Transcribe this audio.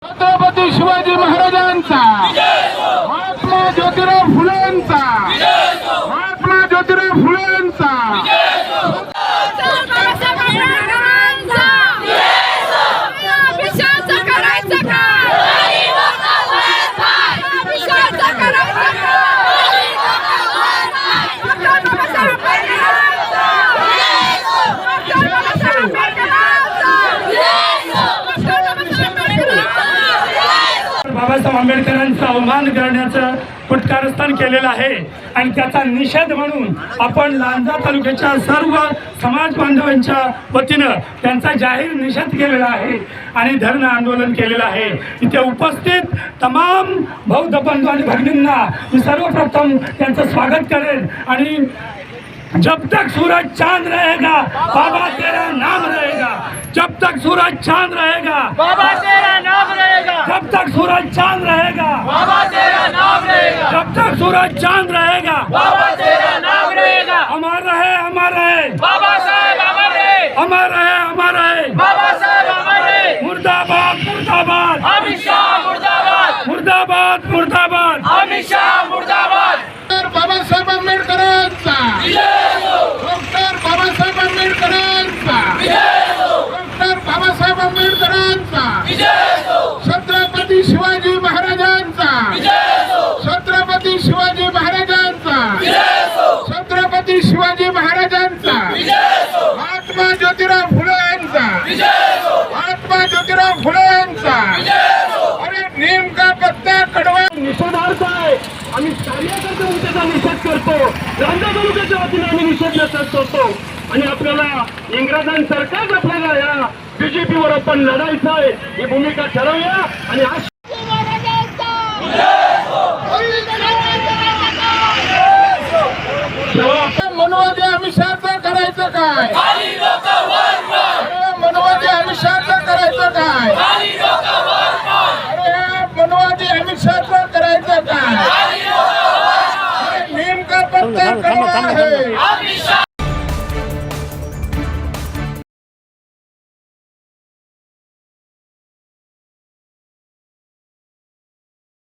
छत्रपती शिवाजी महाराजांचा, महात्मा ज्योतिराव फुलेंचा, महात्मा ज्योतिराव फुलेंचा, बाबासाहेब आंबेडकरांचा अवमान करण्याचं फुटकारस्थान केलेलं आहे आणि त्याचा निषेध म्हणून आपण लांजा तालुक्याच्या सर्व समाज बांधवांच्या वतीनं त्यांचा जाहीर निषेध केलेला आहे आणि धरणं आंदोलन केलेलं आहे। इथे उपस्थित तमाम बौद्ध बंधू आणि भगिनींना मी सर्वप्रथम त्यांचं स्वागत करेन आणि जब तक सूरज चांद रहेगा बाबा तेरा नाम रहेगा, जब तक सूरज चांद रहेगा बाबा तेरा नाम रहेगा, जब तक सूरज चांद रहेगा बाबा तेरा नाम रहेगा, जब तक सूरज चांद रहेगा बाबा तेरा नाम रहेगा। अमर रहे अमर रहे बाबा साहेब अमर रहे, अमर रहे अमर रहे, बाबा साहेब अमर रहे। मुर्दाबाद मुर्दाबाद, अमित शाह मुर्दाबाद, मुर्दाबाद मुर्दाबाद, अमित शाह मुर्दाबाद। बाबासाहेब आंबेडकरांचा, डॉक्टर बाबासाहेब आंबेडकरांचा, डॉक्टर बाबासाहेब आंबेडकरांचा, छत्रपती शिवाजी महाराजांचा, छत्रपती शिवाजी महाराजांचा, छत्रपती शिवाजी महाराजांचा, महात्मा ज्योतिराव फुलेंचा, महात्मा ज्योतिराव फुलेंचा। अरे नेमका पत्ता कडवा निषेधार्थ आहे। आम्ही कार्यकर्ते त्याचा निषेध करतो, लांजा तालुक्याच्या वतीने आम्ही निषेध करतो आणि आपल्याला इंग्रजांसारखाच आपल्याला या बीजेपीवर आपण लढायचं आहे ही भूमिका ठरवूया आणि मनोवादी अमित शहाचं करायचं काय?